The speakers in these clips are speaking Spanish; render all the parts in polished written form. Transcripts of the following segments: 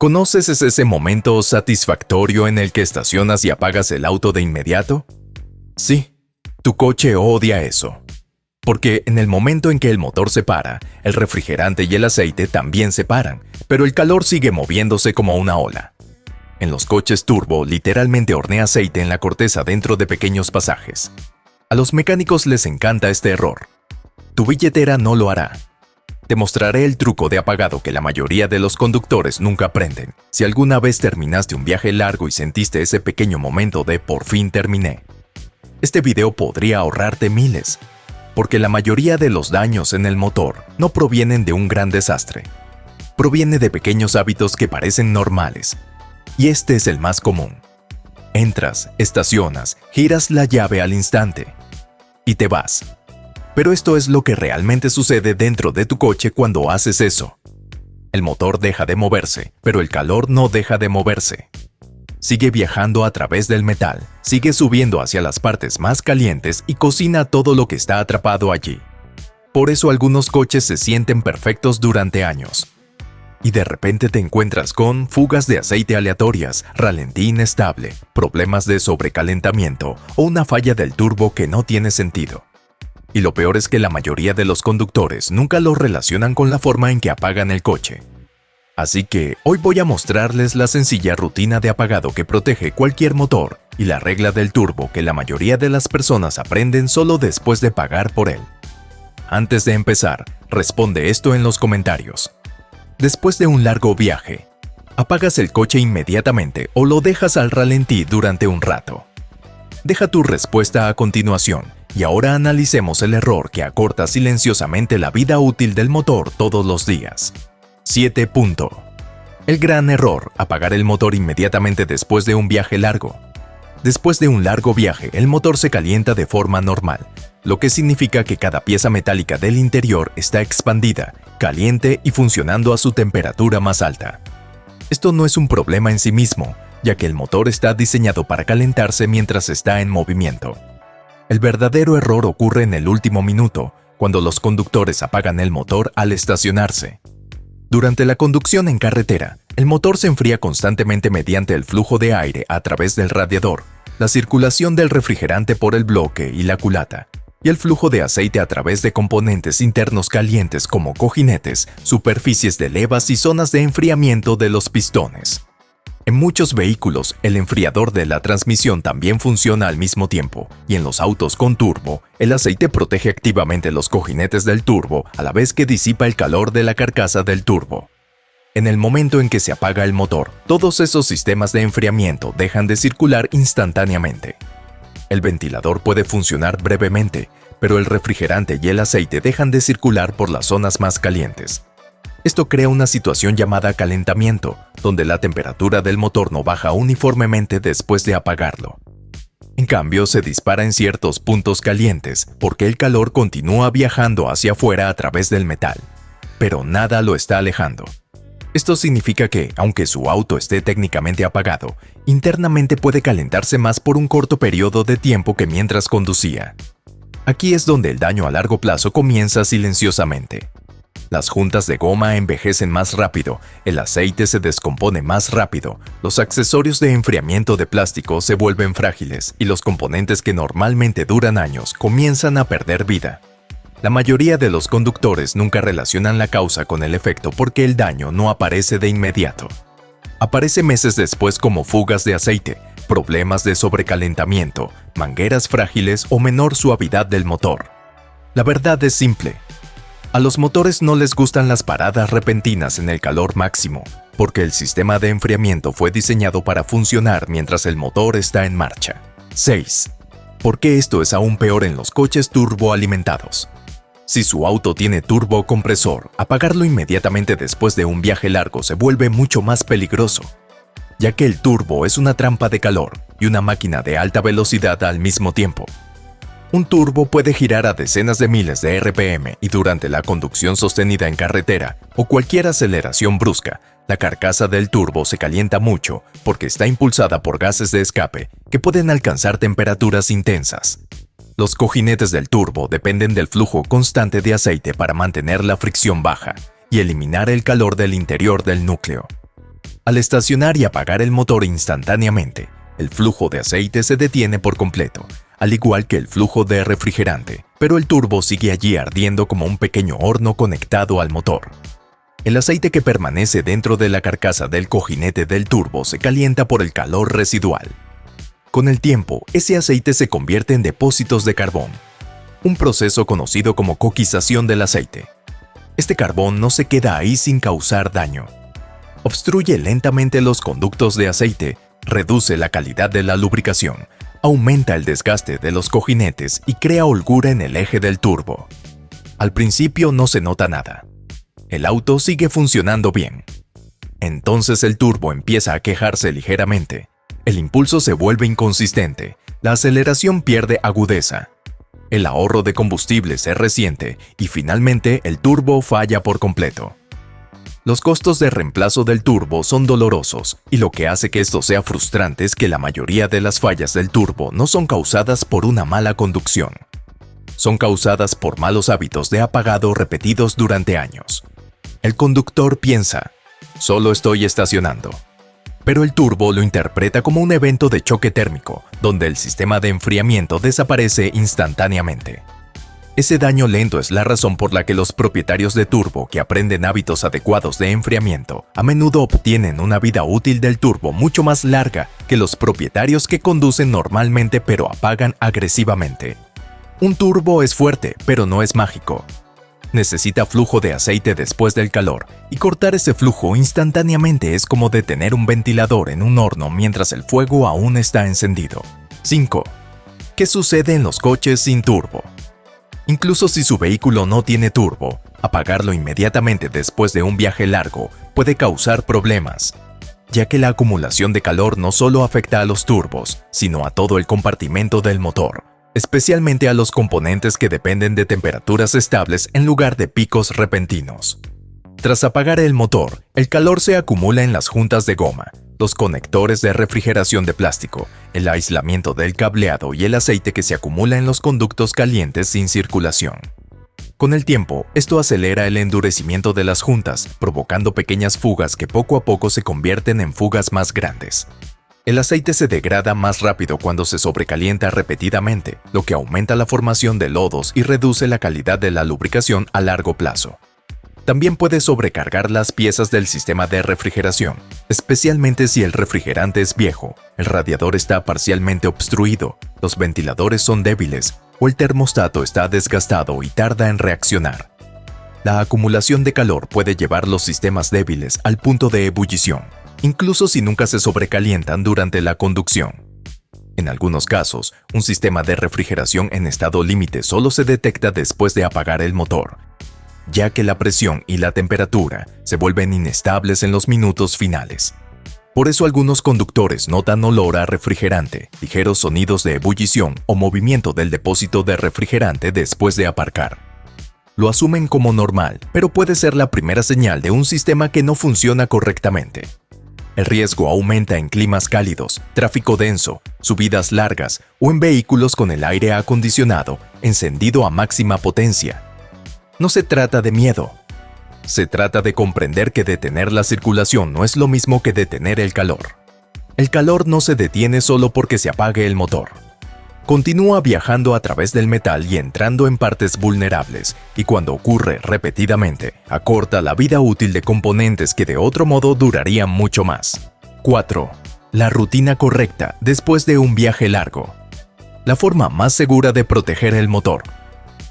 ¿Conoces ese momento satisfactorio en el que estacionas y apagas el auto de inmediato? Sí, tu coche odia eso. Porque en el momento en que el motor se para, el refrigerante y el aceite también se paran, pero el calor sigue moviéndose como una ola. En los coches turbo, literalmente hornea aceite en la corteza dentro de pequeños pasajes. A los mecánicos les encanta este error. Tu billetera no lo hará. Te mostraré el truco de apagado que la mayoría de los conductores nunca aprenden. Si alguna vez terminaste un viaje largo y sentiste ese pequeño momento de por fin terminé. Este video podría ahorrarte miles, porque la mayoría de los daños en el motor no provienen de un gran desastre. Proviene de pequeños hábitos que parecen normales. Y este es el más común. Entras, estacionas, giras la llave al instante y te vas. Pero esto es lo que realmente sucede dentro de tu coche cuando haces eso. El motor deja de moverse, pero el calor no deja de moverse. Sigue viajando a través del metal, sigue subiendo hacia las partes más calientes y cocina todo lo que está atrapado allí. Por eso algunos coches se sienten perfectos durante años. Y de repente te encuentras con fugas de aceite aleatorias, ralentí inestable, problemas de sobrecalentamiento o una falla del turbo que no tiene sentido. Y lo peor es que la mayoría de los conductores nunca lo relacionan con la forma en que apagan el coche. Así que hoy voy a mostrarles la sencilla rutina de apagado que protege cualquier motor y la regla del turbo que la mayoría de las personas aprenden solo después de pagar por él. Antes de empezar, responde esto en los comentarios. Después de un largo viaje, ¿apagas el coche inmediatamente o lo dejas al ralentí durante un rato? Deja tu respuesta a continuación. Y ahora analicemos el error que acorta silenciosamente la vida útil del motor todos los días. 7. El gran error, apagar el motor inmediatamente después de un viaje largo. Después de un largo viaje, el motor se calienta de forma normal, lo que significa que cada pieza metálica del interior está expandida, caliente y funcionando a su temperatura más alta. Esto no es un problema en sí mismo, ya que el motor está diseñado para calentarse mientras está en movimiento. El verdadero error ocurre en el último minuto, cuando los conductores apagan el motor al estacionarse. Durante la conducción en carretera, el motor se enfría constantemente mediante el flujo de aire a través del radiador, la circulación del refrigerante por el bloque y la culata, y el flujo de aceite a través de componentes internos calientes como cojinetes, superficies de levas y zonas de enfriamiento de los pistones. En muchos vehículos, el enfriador de la transmisión también funciona al mismo tiempo, y en los autos con turbo, el aceite protege activamente los cojinetes del turbo a la vez que disipa el calor de la carcasa del turbo. En el momento en que se apaga el motor, todos esos sistemas de enfriamiento dejan de circular instantáneamente. El ventilador puede funcionar brevemente, pero el refrigerante y el aceite dejan de circular por las zonas más calientes. Esto crea una situación llamada calentamiento, donde la temperatura del motor no baja uniformemente después de apagarlo. En cambio, se dispara en ciertos puntos calientes porque el calor continúa viajando hacia afuera a través del metal, pero nada lo está alejando. Esto significa que, aunque su auto esté técnicamente apagado, internamente puede calentarse más por un corto periodo de tiempo que mientras conducía. Aquí es donde el daño a largo plazo comienza silenciosamente. Las juntas de goma envejecen más rápido, el aceite se descompone más rápido, los accesorios de enfriamiento de plástico se vuelven frágiles y los componentes que normalmente duran años comienzan a perder vida. La mayoría de los conductores nunca relacionan la causa con el efecto porque el daño no aparece de inmediato. Aparece meses después como fugas de aceite, problemas de sobrecalentamiento, mangueras frágiles o menor suavidad del motor. La verdad es simple. A los motores no les gustan las paradas repentinas en el calor máximo, porque el sistema de enfriamiento fue diseñado para funcionar mientras el motor está en marcha. 6. ¿Por qué esto es aún peor en los coches turboalimentados? Si su auto tiene turbocompresor, apagarlo inmediatamente después de un viaje largo se vuelve mucho más peligroso, ya que el turbo es una trampa de calor y una máquina de alta velocidad al mismo tiempo. Un turbo puede girar a decenas de miles de RPM y durante la conducción sostenida en carretera o cualquier aceleración brusca, la carcasa del turbo se calienta mucho porque está impulsada por gases de escape que pueden alcanzar temperaturas intensas. Los cojinetes del turbo dependen del flujo constante de aceite para mantener la fricción baja y eliminar el calor del interior del núcleo. Al estacionar y apagar el motor instantáneamente, el flujo de aceite se detiene por completo, al igual que el flujo de refrigerante, pero el turbo sigue allí ardiendo como un pequeño horno conectado al motor. El aceite que permanece dentro de la carcasa del cojinete del turbo se calienta por el calor residual. Con el tiempo, ese aceite se convierte en depósitos de carbón, un proceso conocido como coquización del aceite. Este carbón no se queda ahí sin causar daño. Obstruye lentamente los conductos de aceite, reduce la calidad de la lubricación, aumenta el desgaste de los cojinetes y crea holgura en el eje del turbo. Al principio no se nota nada. El auto sigue funcionando bien. Entonces el turbo empieza a quejarse ligeramente. El impulso se vuelve inconsistente, la aceleración pierde agudeza. El ahorro de combustible se resiente y finalmente el turbo falla por completo. Los costos de reemplazo del turbo son dolorosos y lo que hace que esto sea frustrante es que la mayoría de las fallas del turbo no son causadas por una mala conducción. Son causadas por malos hábitos de apagado repetidos durante años. El conductor piensa, solo estoy estacionando. Pero el turbo lo interpreta como un evento de choque térmico, donde el sistema de enfriamiento desaparece instantáneamente. Ese daño lento es la razón por la que los propietarios de turbo que aprenden hábitos adecuados de enfriamiento a menudo obtienen una vida útil del turbo mucho más larga que los propietarios que conducen normalmente pero apagan agresivamente. Un turbo es fuerte, pero no es mágico. Necesita flujo de aceite después del calor, y cortar ese flujo instantáneamente es como detener un ventilador en un horno mientras el fuego aún está encendido. 5. ¿Qué sucede en los coches sin turbo? Incluso si su vehículo no tiene turbo, apagarlo inmediatamente después de un viaje largo puede causar problemas, ya que la acumulación de calor no solo afecta a los turbos, sino a todo el compartimento del motor, especialmente a los componentes que dependen de temperaturas estables en lugar de picos repentinos. Tras apagar el motor, el calor se acumula en las juntas de goma, los conectores de refrigeración de plástico, el aislamiento del cableado y el aceite que se acumula en los conductos calientes sin circulación. Con el tiempo, esto acelera el endurecimiento de las juntas, provocando pequeñas fugas que poco a poco se convierten en fugas más grandes. El aceite se degrada más rápido cuando se sobrecalienta repetidamente, lo que aumenta la formación de lodos y reduce la calidad de la lubricación a largo plazo. También puede sobrecargar las piezas del sistema de refrigeración, especialmente si el refrigerante es viejo, el radiador está parcialmente obstruido, los ventiladores son débiles o el termostato está desgastado y tarda en reaccionar. La acumulación de calor puede llevar los sistemas débiles al punto de ebullición, incluso si nunca se sobrecalientan durante la conducción. En algunos casos, un sistema de refrigeración en estado límite solo se detecta después de apagar el motor, ya que la presión y la temperatura se vuelven inestables en los minutos finales. Por eso algunos conductores notan olor a refrigerante, ligeros sonidos de ebullición o movimiento del depósito de refrigerante después de aparcar. Lo asumen como normal, pero puede ser la primera señal de un sistema que no funciona correctamente. El riesgo aumenta en climas cálidos, tráfico denso, subidas largas o en vehículos con el aire acondicionado encendido a máxima potencia. No se trata de miedo. Se trata de comprender que detener la circulación no es lo mismo que detener el calor. El calor no se detiene solo porque se apague el motor. Continúa viajando a través del metal y entrando en partes vulnerables, y cuando ocurre repetidamente, acorta la vida útil de componentes que de otro modo durarían mucho más. 4. La rutina correcta después de un viaje largo. La forma más segura de proteger el motor.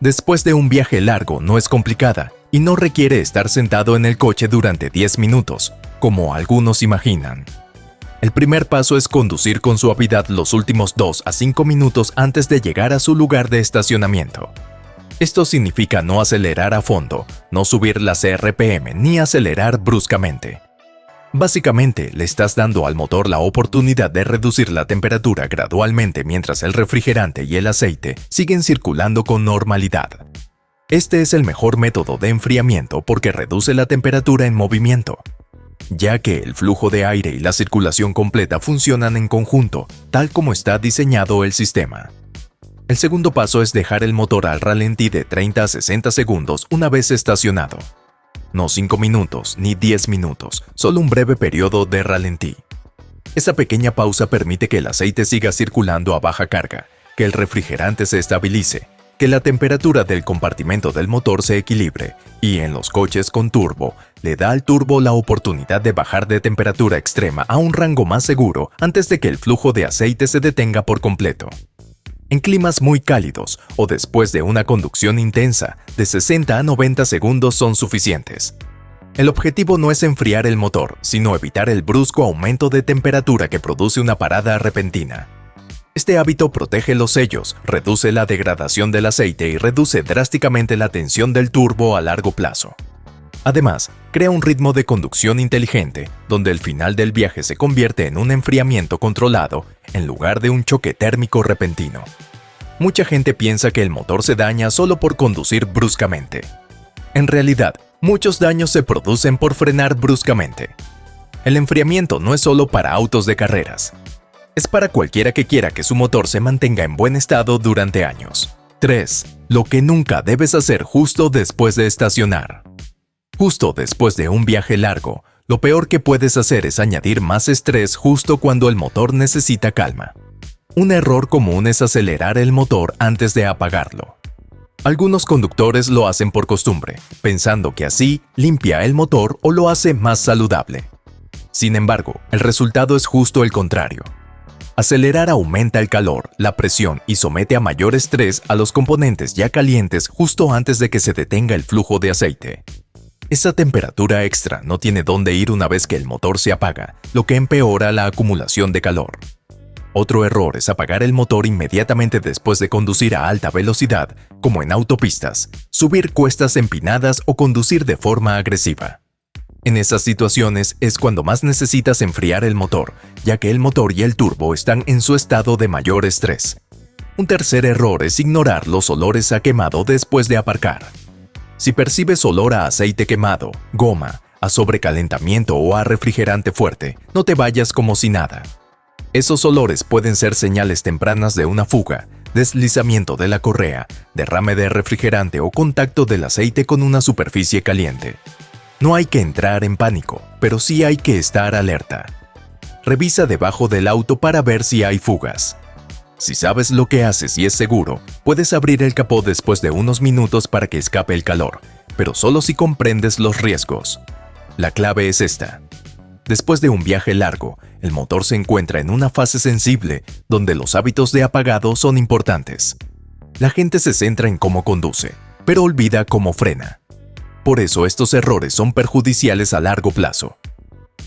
Después de un viaje largo no es complicada y no requiere estar sentado en el coche durante 10 minutos, como algunos imaginan. El primer paso es conducir con suavidad los últimos 2 a 5 minutos antes de llegar a su lugar de estacionamiento. Esto significa no acelerar a fondo, no subir las RPM ni acelerar bruscamente. Básicamente, le estás dando al motor la oportunidad de reducir la temperatura gradualmente mientras el refrigerante y el aceite siguen circulando con normalidad. Este es el mejor método de enfriamiento porque reduce la temperatura en movimiento, ya que el flujo de aire y la circulación completa funcionan en conjunto, tal como está diseñado el sistema. El segundo paso es dejar el motor al ralentí de 30 a 60 segundos una vez estacionado. No 5 minutos ni 10 minutos, solo un breve periodo de ralentí. Esa pequeña pausa permite que el aceite siga circulando a baja carga, que el refrigerante se estabilice, que la temperatura del compartimento del motor se equilibre y en los coches con turbo, le da al turbo la oportunidad de bajar de temperatura extrema a un rango más seguro antes de que el flujo de aceite se detenga por completo. En climas muy cálidos o después de una conducción intensa, de 60 a 90 segundos son suficientes. El objetivo no es enfriar el motor, sino evitar el brusco aumento de temperatura que produce una parada repentina. Este hábito protege los sellos, reduce la degradación del aceite y reduce drásticamente la tensión del turbo a largo plazo. Además, crea un ritmo de conducción inteligente, donde el final del viaje se convierte en un enfriamiento controlado en lugar de un choque térmico repentino. Mucha gente piensa que el motor se daña solo por conducir bruscamente. En realidad, muchos daños se producen por frenar bruscamente. El enfriamiento no es solo para autos de carreras. Es para cualquiera que quiera que su motor se mantenga en buen estado durante años. 3. Lo que nunca debes hacer justo después de estacionar. Justo después de un viaje largo, lo peor que puedes hacer es añadir más estrés justo cuando el motor necesita calma. Un error común es acelerar el motor antes de apagarlo. Algunos conductores lo hacen por costumbre, pensando que así limpia el motor o lo hace más saludable. Sin embargo, el resultado es justo el contrario. Acelerar aumenta el calor, la presión y somete a mayor estrés a los componentes ya calientes justo antes de que se detenga el flujo de aceite. Esa temperatura extra no tiene dónde ir una vez que el motor se apaga, lo que empeora la acumulación de calor. Otro error es apagar el motor inmediatamente después de conducir a alta velocidad, como en autopistas, subir cuestas empinadas o conducir de forma agresiva. En esas situaciones es cuando más necesitas enfriar el motor, ya que el motor y el turbo están en su estado de mayor estrés. Un tercer error es ignorar los olores a quemado después de aparcar. Si percibes olor a aceite quemado, goma, a sobrecalentamiento o a refrigerante fuerte, no te vayas como si nada. Esos olores pueden ser señales tempranas de una fuga, deslizamiento de la correa, derrame de refrigerante o contacto del aceite con una superficie caliente. No hay que entrar en pánico, pero sí hay que estar alerta. Revisa debajo del auto para ver si hay fugas. Si sabes lo que haces y es seguro, puedes abrir el capó después de unos minutos para que escape el calor, pero solo si comprendes los riesgos. La clave es esta. Después de un viaje largo, el motor se encuentra en una fase sensible donde los hábitos de apagado son importantes. La gente se centra en cómo conduce, pero olvida cómo frena. Por eso estos errores son perjudiciales a largo plazo.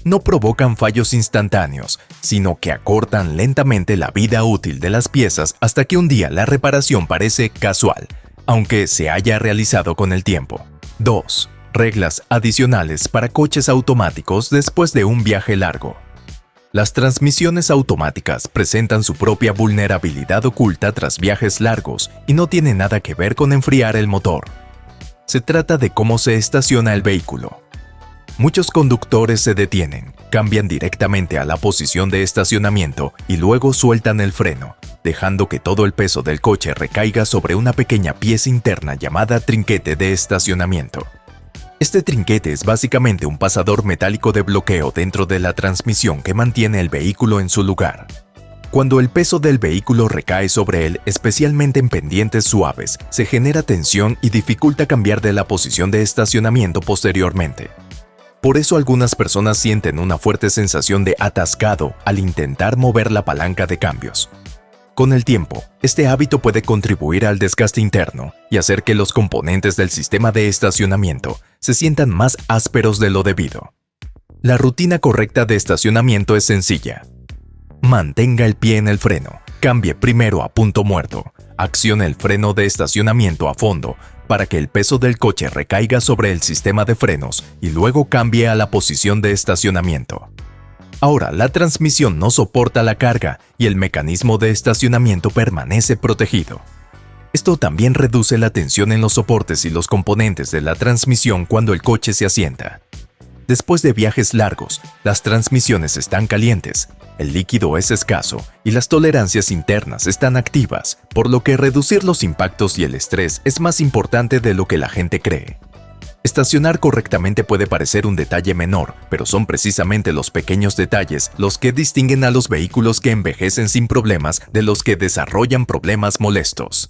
No provocan fallos instantáneos, sino que acortan lentamente la vida útil de las piezas hasta que un día la reparación parece casual, aunque se haya realizado con el tiempo. 2. Reglas adicionales para coches automáticos después de un viaje largo. Las transmisiones automáticas presentan su propia vulnerabilidad oculta tras viajes largos y no tiene nada que ver con enfriar el motor. Se trata de cómo se estaciona el vehículo. Muchos conductores se detienen, cambian directamente a la posición de estacionamiento y luego sueltan el freno, dejando que todo el peso del coche recaiga sobre una pequeña pieza interna llamada trinquete de estacionamiento. Este trinquete es básicamente un pasador metálico de bloqueo dentro de la transmisión que mantiene el vehículo en su lugar. Cuando el peso del vehículo recae sobre él, especialmente en pendientes suaves, se genera tensión y dificulta cambiar de la posición de estacionamiento posteriormente. Por eso algunas personas sienten una fuerte sensación de atascado al intentar mover la palanca de cambios. Con el tiempo, este hábito puede contribuir al desgaste interno y hacer que los componentes del sistema de estacionamiento se sientan más ásperos de lo debido. La rutina correcta de estacionamiento es sencilla. Mantenga el pie en el freno, cambie primero a punto muerto, accione el freno de estacionamiento a fondo para que el peso del coche recaiga sobre el sistema de frenos y luego cambie a la posición de estacionamiento. Ahora la transmisión no soporta la carga y el mecanismo de estacionamiento permanece protegido. Esto también reduce la tensión en los soportes y los componentes de la transmisión cuando el coche se asienta. Después de viajes largos, las transmisiones están calientes, el líquido es escaso y las tolerancias internas están activas, por lo que reducir los impactos y el estrés es más importante de lo que la gente cree. Estacionar correctamente puede parecer un detalle menor, pero son precisamente los pequeños detalles los que distinguen a los vehículos que envejecen sin problemas de los que desarrollan problemas molestos.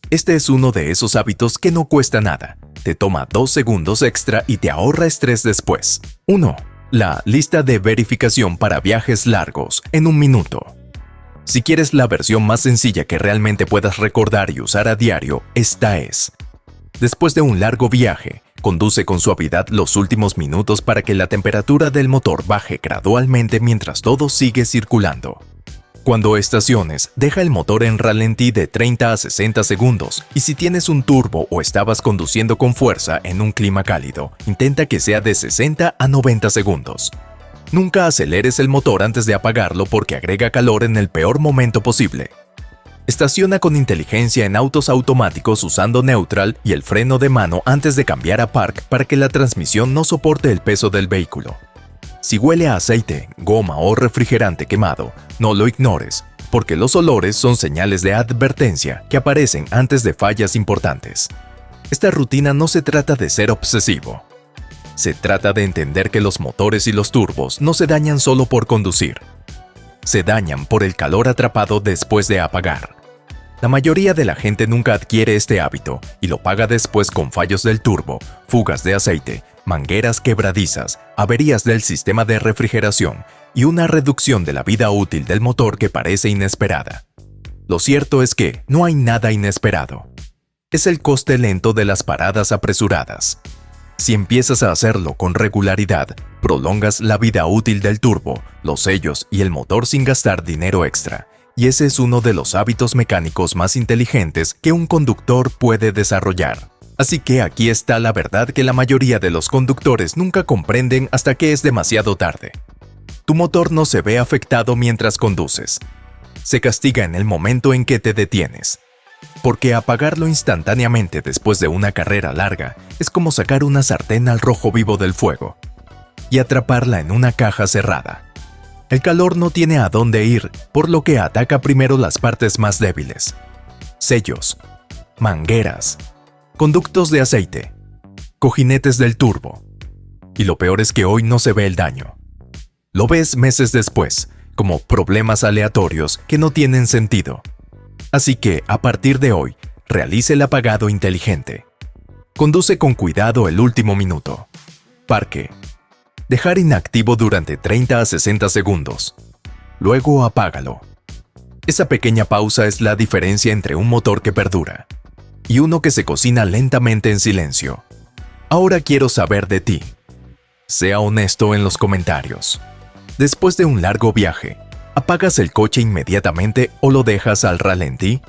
Este es uno de esos hábitos que no cuesta nada. Te toma 2 segundos extra y te ahorra estrés después. 1. La lista de verificación para viajes largos en 1 minuto. Si quieres la versión más sencilla que realmente puedas recordar y usar a diario, esta es. Después de un largo viaje, conduce con suavidad los últimos minutos para que la temperatura del motor baje gradualmente mientras todo sigue circulando. Cuando estaciones, deja el motor en ralentí de 30 a 60 segundos y si tienes un turbo o estabas conduciendo con fuerza en un clima cálido, intenta que sea de 60 a 90 segundos. Nunca aceleres el motor antes de apagarlo porque agrega calor en el peor momento posible. Estaciona con inteligencia en autos automáticos usando neutral y el freno de mano antes de cambiar a park para que la transmisión no soporte el peso del vehículo. Si huele a aceite, goma o refrigerante quemado, no lo ignores, porque los olores son señales de advertencia que aparecen antes de fallas importantes. Esta rutina no se trata de ser obsesivo. Se trata de entender que los motores y los turbos no se dañan solo por conducir. Se dañan por el calor atrapado después de apagar. La mayoría de la gente nunca adquiere este hábito y lo paga después con fallos del turbo, fugas de aceite, mangueras quebradizas, averías del sistema de refrigeración y una reducción de la vida útil del motor que parece inesperada. Lo cierto es que no hay nada inesperado. Es el coste lento de las paradas apresuradas. Si empiezas a hacerlo con regularidad, prolongas la vida útil del turbo, los sellos y el motor sin gastar dinero extra. Y ese es uno de los hábitos mecánicos más inteligentes que un conductor puede desarrollar. Así que aquí está la verdad que la mayoría de los conductores nunca comprenden hasta que es demasiado tarde. Tu motor no se ve afectado mientras conduces. Se castiga en el momento en que te detienes. Porque apagarlo instantáneamente después de una carrera larga es como sacar una sartén al rojo vivo del fuego y atraparla en una caja cerrada. El calor no tiene a dónde ir, por lo que ataca primero las partes más débiles. Sellos, mangueras, conductos de aceite, cojinetes del turbo. Y lo peor es que hoy no se ve el daño. Lo ves meses después, como problemas aleatorios que no tienen sentido. Así que, a partir de hoy, realice el apagado inteligente. Conduce con cuidado el último minuto. Parque. Dejar inactivo durante 30 a 60 segundos. Luego apágalo. Esa pequeña pausa es la diferencia entre un motor que perdura y uno que se cocina lentamente en silencio. Ahora quiero saber de ti. Sea honesto en los comentarios. Después de un largo viaje, ¿apagas el coche inmediatamente o lo dejas al ralentí?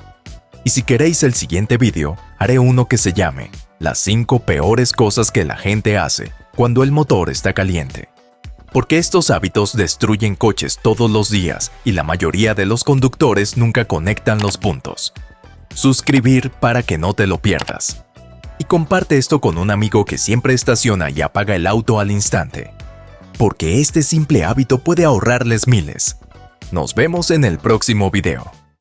Y si queréis el siguiente vídeo, haré uno que se llame Las 5 peores cosas que la gente hace cuando el motor está caliente. Porque estos hábitos destruyen coches todos los días y la mayoría de los conductores nunca conectan los puntos. Suscribir para que no te lo pierdas. Y comparte esto con un amigo que siempre estaciona y apaga el auto al instante. Porque este simple hábito puede ahorrarles miles. Nos vemos en el próximo video.